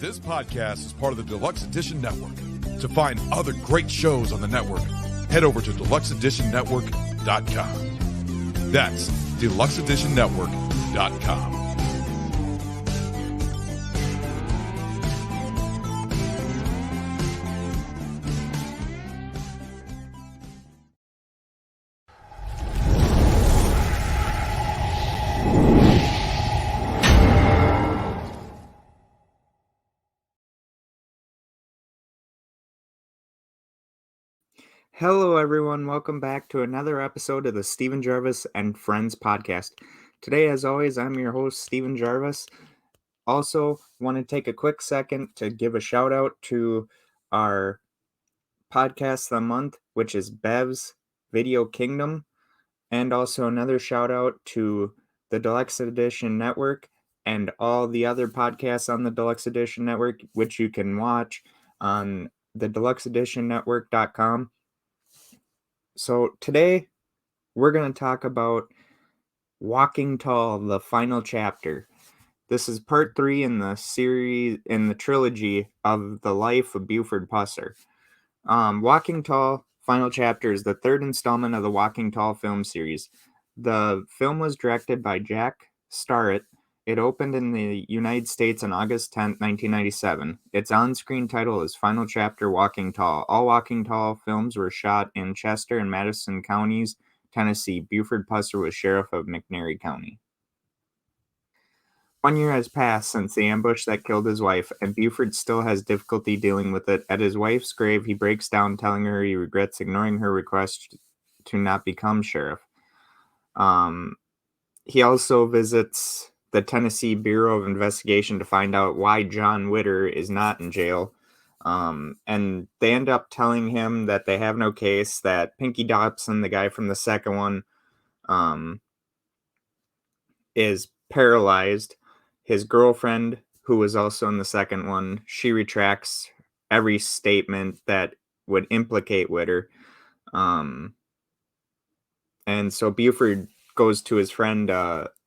This podcast is part of the Deluxe Edition Network. To find other great shows on the network, head over to deluxeeditionnetwork.com. That's deluxeeditionnetwork.com. Hello, everyone. Welcome back to another episode of the Stephen Jarvis and Friends podcast. Today, as always, I'm your host, Stephen Jarvis. Also, want to take a quick second to give a shout out to our podcast of the month, which is Bev's Video Kingdom, and also another shout out to the Deluxe Edition Network and all the other podcasts on the Deluxe Edition Network, which you can watch on the deluxeeditionnetwork.com. So today we're going to talk about Walking Tall, the final chapter. This is part 3 in the series, in the trilogy of the life of Buford Pusser. Walking Tall, final chapter is the third installment of the Walking Tall film series. The film was directed by Jack Starrett. It opened in the United States on August 10th, 1997. Its on-screen title is Final Chapter Walking Tall. All Walking Tall films were shot in Chester and Madison counties, Tennessee. Buford Pusser was sheriff of McNairy County. 1 year has passed since the ambush that killed his wife, and Buford still has difficulty dealing with it. At his wife's grave, he breaks down, telling her he regrets ignoring her request to not become sheriff. He also visits the Tennessee Bureau of Investigation to find out why John Witter is not in jail. And they end up telling him that they have no case, that Pinky Dobson, the guy from the second one, is paralyzed. His girlfriend, who was also in the second one, she retracts every statement that would implicate Witter. And so Buford goes to his friend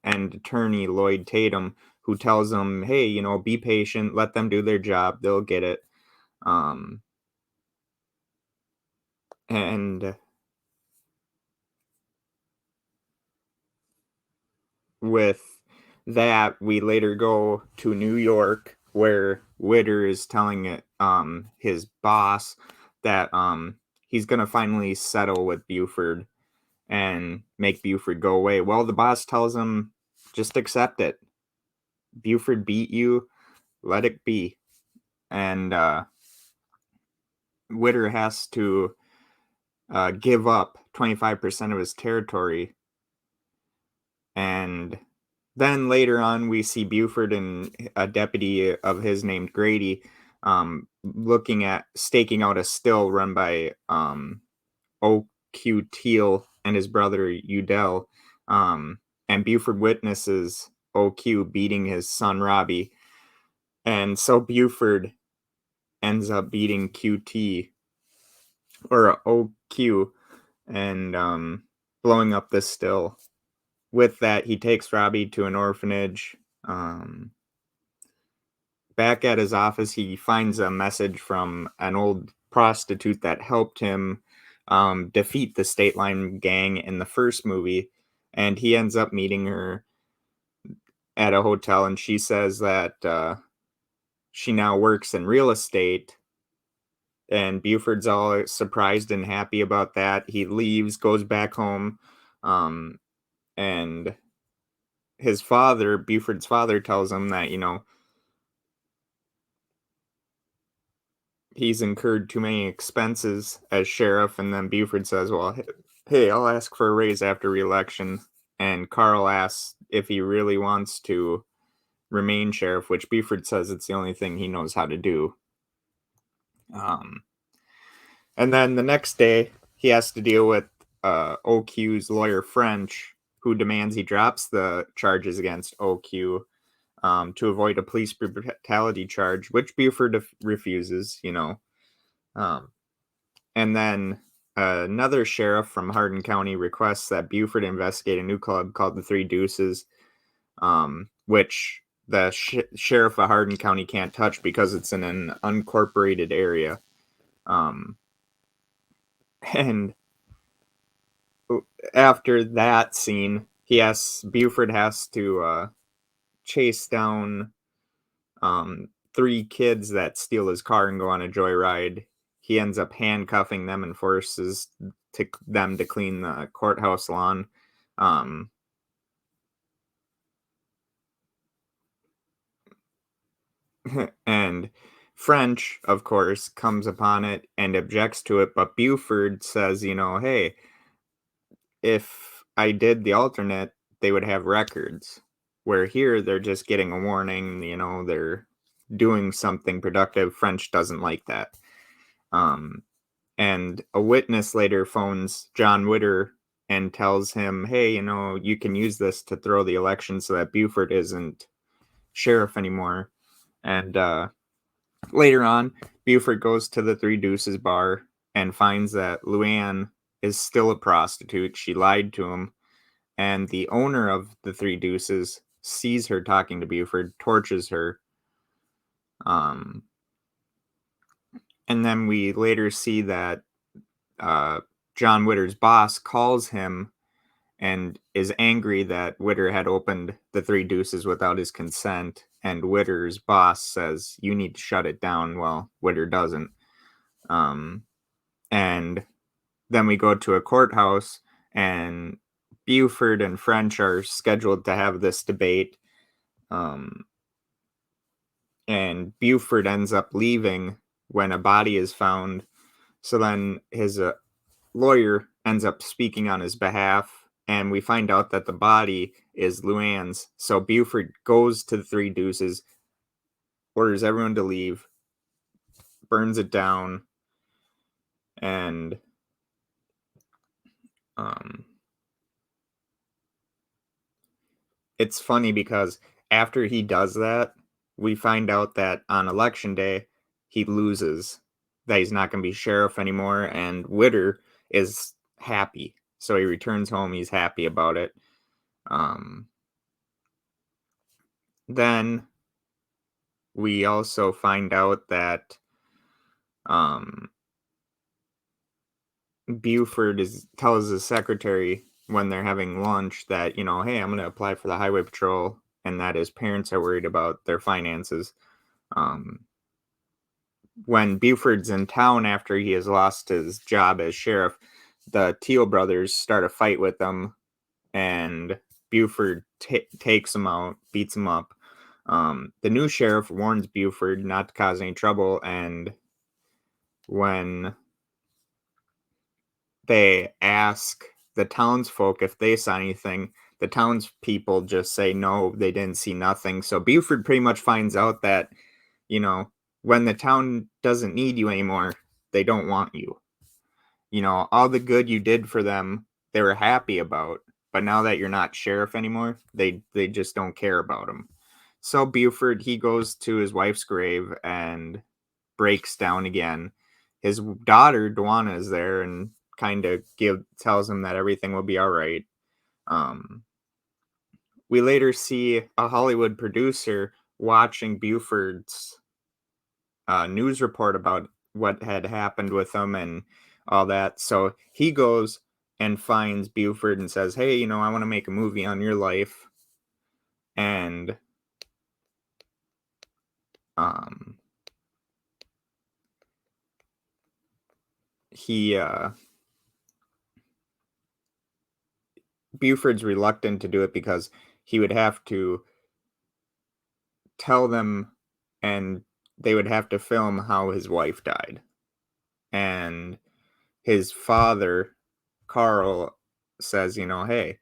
and attorney Lloyd Tatum, who tells him, hey, be patient, let them do their job, they'll get it. And with that, we later go to New York, where Witter is telling his boss that he's going to finally settle with Buford and make Buford go away. Well, the boss tells him, just accept it. Buford beat you, let it be. And Witter has to give up 25% of his territory. And then later on, we see Buford and a deputy of his named Grady looking at staking out a still run by O.Q. Teal and his brother Udell. And Buford witnesses O.Q. beating his son Robby. And so Buford ends up beating QT or OQ and blowing up this still. With that, he takes Robby to an orphanage. Back at his office, he finds a message from an old prostitute that helped him defeat the State Line gang in the first movie. And he ends up meeting her at a hotel, and she says that she now works in real estate. And Buford's all surprised and happy about that. He leaves, goes back home, and his father, Buford's father, tells him that, he's incurred too many expenses as sheriff. And then Buford says, well, hey, I'll ask for a raise after re-election. And Carl asks if he really wants to remain sheriff, which Buford says it's the only thing he knows how to do. And then the next day, he has to deal with OQ's lawyer, French, who demands he drops the charges against OQ to avoid a police brutality charge, which Buford refuses, And then another sheriff from Hardin County requests that Buford investigate a new club called the Three Deuces, which the sheriff of Hardin County can't touch because it's in an unincorporated area. And after that scene, Buford has to chase down 3 kids that steal his car and go on a joyride. He ends up handcuffing them and forces them to clean the courthouse lawn. And French, of course, comes upon it and objects to it, but Buford says, hey, if I did the alternate, they would have records. Where here, they're just getting a warning, they're doing something productive. French doesn't like that. And a witness later phones John Witter and tells him, hey, you can use this to throw the election so that Buford isn't sheriff anymore. And later on, Buford goes to the Three Deuces bar and finds that Luann is still a prostitute. She lied to him. And the owner of the Three Deuces sees her talking to Buford, torches her. And then we later see that John Witter's boss calls him and is angry that Witter had opened the Three Deuces without his consent. And Witter's boss says, you need to shut it down. Well, Witter doesn't. And then we go to a courthouse, and Buford and French are scheduled to have this debate. And Buford ends up leaving when a body is found. So then his lawyer ends up speaking on his behalf, and we find out that the body is Luann's. So Buford goes to the Three Deuces, orders everyone to leave, burns it down, and it's funny because after he does that, we find out that on election day, he loses, that he's not going to be sheriff anymore, and Witter is happy. So he returns home, he's happy about it. Then we also find out that Buford tells his secretary when they're having lunch that, hey, I'm going to apply for the highway patrol, and that his parents are worried about their finances. When Buford's in town after he has lost his job as sheriff, the Teal brothers start a fight with them, and Buford takes them out, beats them up. The new sheriff warns Buford not to cause any trouble, and when they ask the townsfolk if they saw anything, the townspeople just say no, they didn't see nothing. So Buford pretty much finds out that, when the town doesn't need you anymore, they don't want you. All the good you did for them, they were happy about, but now that you're not sheriff anymore, they just don't care about him. So Buford, he goes to his wife's grave and breaks down again. His daughter, Dwana, is there and kind of tells him that everything will be all right. We later see a Hollywood producer watching Buford's news report about what had happened with him and all that. So he goes and finds Buford and says, hey, I want to make a movie on your life. And Buford's reluctant to do it because he would have to tell them, and they would have to film how his wife died. And his father, Carl, says, hey,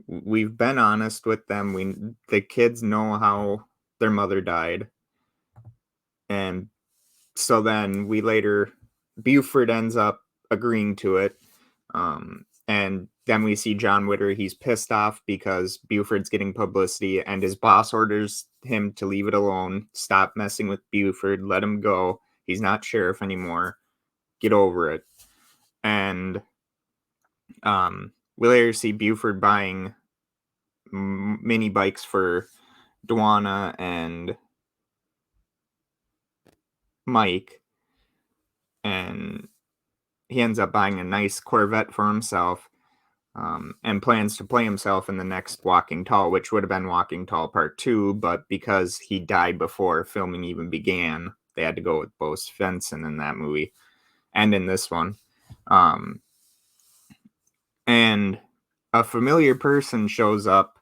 we've been honest with them. The kids know how their mother died. And so then Buford ends up agreeing to it. And then we see John Witter. He's pissed off because Buford's getting publicity, and his boss orders him to leave it alone. Stop messing with Buford. Let him go. He's not sheriff anymore. Get over it. And we later see Buford buying minibikes for Dwana and Mike, and he ends up buying a nice Corvette for himself, and plans to play himself in the next Walking Tall, which would have been Walking Tall Part 2, but because he died before filming even began, they had to go with Bo Svensson in that movie, and in this one. And a familiar person shows up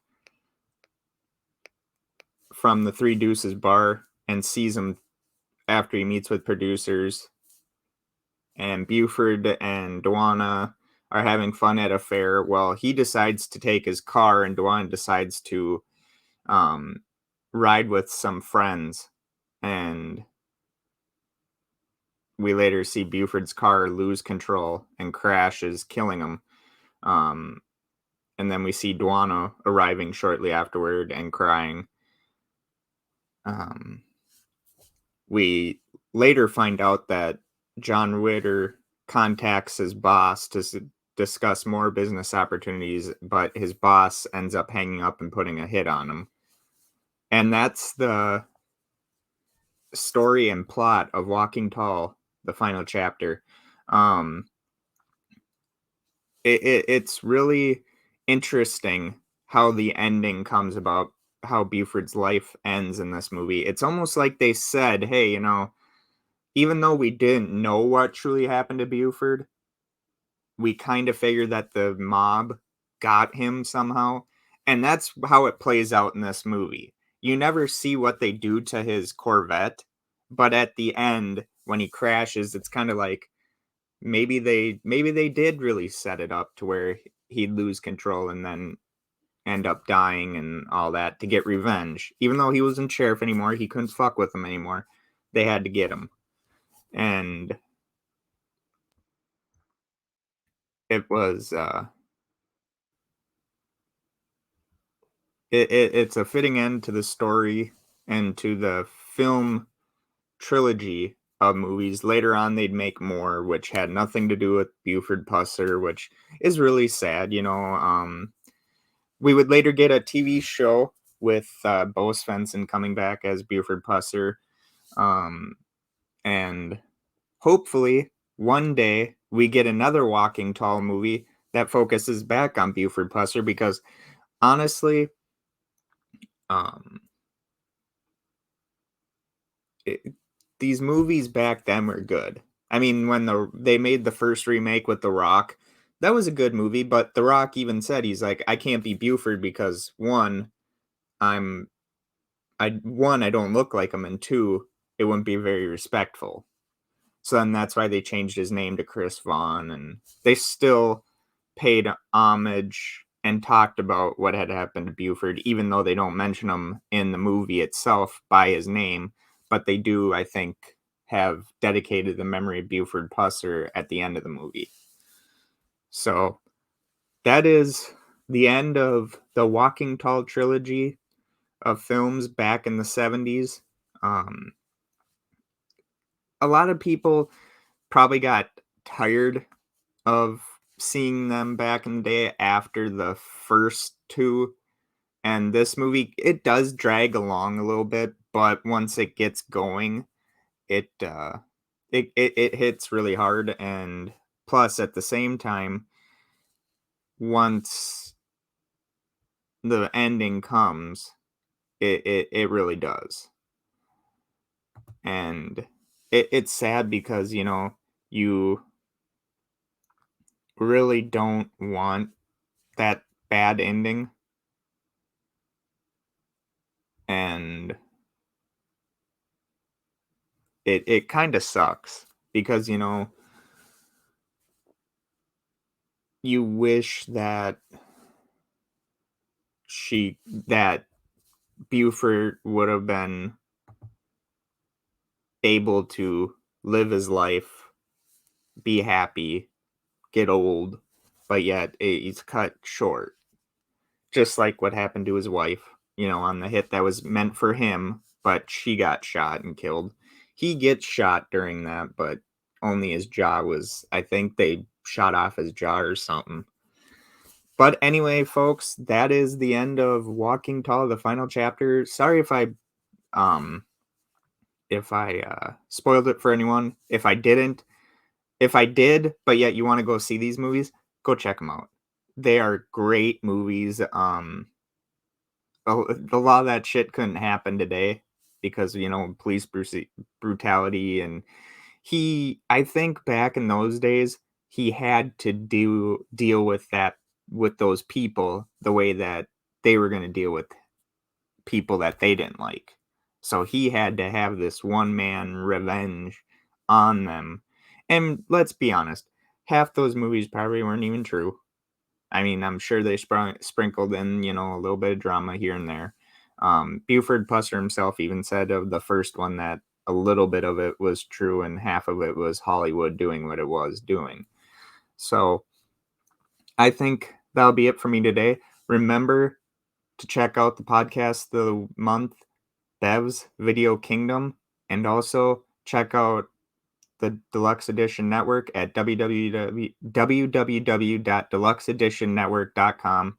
from the Three Deuces bar and sees him after he meets with producers. And Buford and Dwana are having fun at a fair. Well, he decides to take his car, and Dwana decides to ride with some friends. And we later see Buford's car lose control and crashes, killing him. And then we see Dwana arriving shortly afterward and crying. We later find out that John Ritter contacts his boss to discuss more business opportunities, but his boss ends up hanging up and putting a hit on him. And that's the story and plot of Walking Tall, the final chapter. It's really interesting how the ending comes about, how Buford's life ends in this movie. It's almost like they said, hey, even though we didn't know what truly happened to Buford, we kind of figured that the mob got him somehow. And that's how it plays out in this movie. You never see what they do to his Corvette, but at the end, when he crashes, it's kind of like maybe they did really set it up to where he'd lose control and then end up dying and all that to get revenge. Even though he wasn't sheriff anymore, he couldn't fuck with him anymore. They had to get him. And it was it's a fitting end to the story and to the film trilogy of movies. Later on, they'd make more, which had nothing to do with Buford Pusser, which is really sad. We would later get a TV show with Bo Svensson coming back as Buford Pusser, and hopefully one day we get another Walking Tall movie that focuses back on Buford Pusser, because honestly, these movies back then were good. I mean, when they made the first remake with The Rock, that was a good movie, but The Rock even said, he's like, I can't be Buford because I don't look like him, and two, it wouldn't be very respectful. So then that's why they changed his name to Chris Vaughn, and they still paid homage and talked about what had happened to Buford, even though they don't mention him in the movie itself by his name. But they do, I think, have dedicated the memory of Buford Pusser at the end of the movie. So that is the end of the Walking Tall trilogy of films back in the 70s. A lot of people probably got tired of seeing them back in the day after the first two. And this movie, it does drag along a little bit, but once it gets going, it hits really hard. And plus, at the same time, once the ending comes, it really does. And it's sad because, you really don't want that bad ending. And it kind of sucks because, you wish that that Buford would have been able to live his life, be happy, get old, but yet he's cut short. Just like what happened to his wife, on the hit that was meant for him, but she got shot and killed. He gets shot during that, but only his jaw was, I think they shot off his jaw or something. But anyway, folks, that is the end of Walking Tall, the final chapter. Sorry if I spoiled it for anyone. If I didn't, if I did, but yet you want to go see these movies, go check them out. They are great movies. A lot of that shit couldn't happen today because, police brutality. And I think back in those days, he had to deal with that, with those people, the way that they were going to deal with people that they didn't like. So he had to have this one man revenge on them. And let's be honest, half those movies probably weren't even true. I mean, I'm sure they sprinkled in, a little bit of drama here and there. Buford Pusser himself even said of the first one that a little bit of it was true and half of it was Hollywood doing what it was doing. So I think that'll be it for me today. Remember to check out the podcast of the month, Bev's Video Kingdom, and also check out the Deluxe Edition Network at www.deluxeeditionnetwork.com,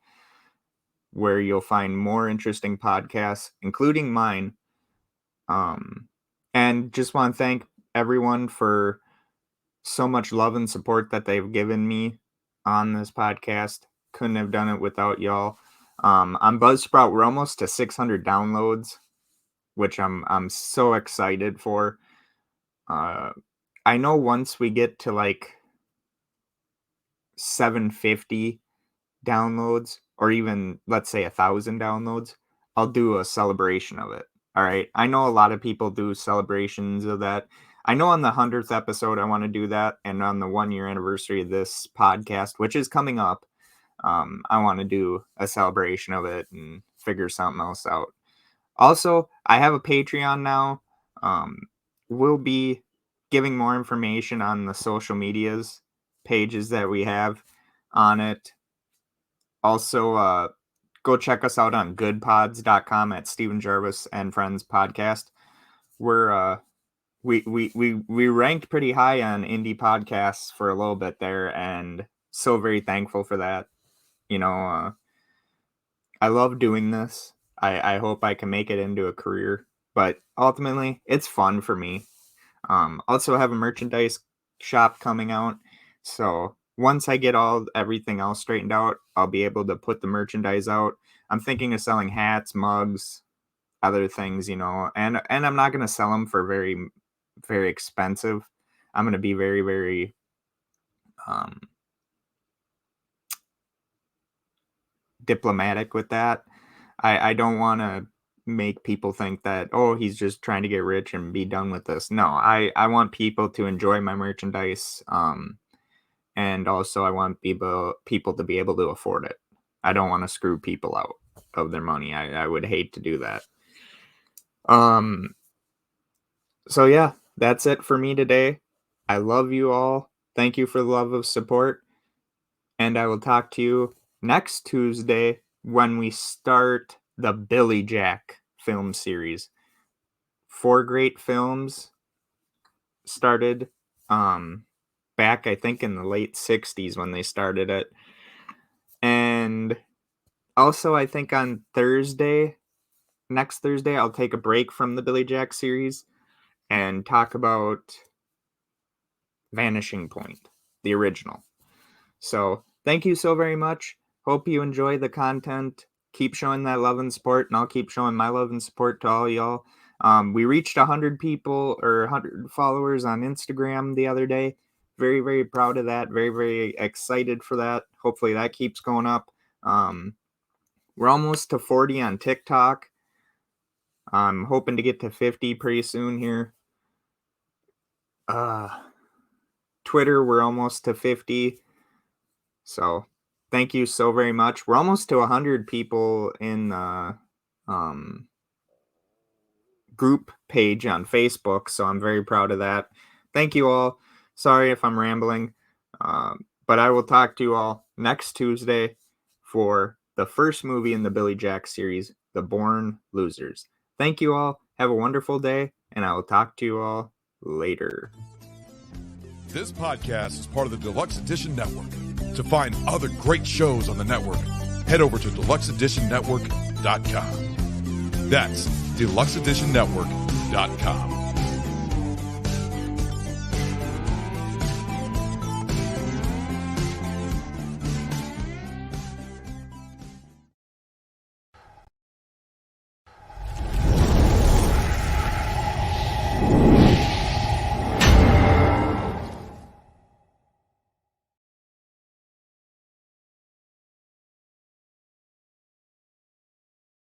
where you'll find more interesting podcasts, including mine. And just want to thank everyone for so much love and support that they've given me on this podcast. Couldn't have done it without y'all. On Buzzsprout, we're almost to 600 downloads, which I'm so excited for. I know once we get to like 750 downloads, or even let's say 1,000 downloads, I'll do a celebration of it. All right. I know a lot of people do celebrations of that. I know on the 100th episode, I want to do that. And on the 1-year anniversary of this podcast, which is coming up, I want to do a celebration of it and figure something else out. Also, I have a Patreon now. We'll be giving more information on the social medias pages that we have on it. Also, go check us out on goodpods.com at Stephen Jarvis and Friends Podcast. We're we ranked pretty high on indie podcasts for a little bit there, and so very thankful for that. I love doing this. I hope I can make it into a career, but ultimately it's fun for me. Also have a merchandise shop coming out. So once I get everything else straightened out, I'll be able to put the merchandise out. I'm thinking of selling hats, mugs, other things, and I'm not going to sell them for very, very expensive. I'm going to be very, very, diplomatic with that. I don't want to make people think that, oh, he's just trying to get rich and be done with this. No, I want people to enjoy my merchandise. And also I want people to be able to afford it. I don't want to screw people out of their money. I would hate to do that. So yeah, that's it for me today. I love you all. Thank you for the love of support. And I will talk to you next Tuesday when we start the Billy Jack film series. 4 great films started back, I think, in the late 60s when they started it. And also, I think on next Thursday, I'll take a break from the Billy Jack series and talk about Vanishing Point, the original. So thank you so very much. Hope you enjoy the content. Keep showing that love and support, and I'll keep showing my love and support to all y'all. We reached 100 people or 100 followers on Instagram the other day. Very, very proud of that. Very, very excited for that. Hopefully that keeps going up. We're almost to 40 on TikTok. I'm hoping to get to 50 pretty soon here. Twitter, we're almost to 50. So thank you so very much. We're almost to 100 people in the group page on Facebook, so I'm very proud of that. Thank you all. Sorry if I'm rambling, but I will talk to you all next Tuesday for the first movie in the Billy Jack series, The Born Losers. Thank you all. Have a wonderful day, and I will talk to you all later. This podcast is part of the Deluxe Edition Network. To find other great shows on the network, head over to deluxeeditionnetwork.com. That's deluxeeditionnetwork.com.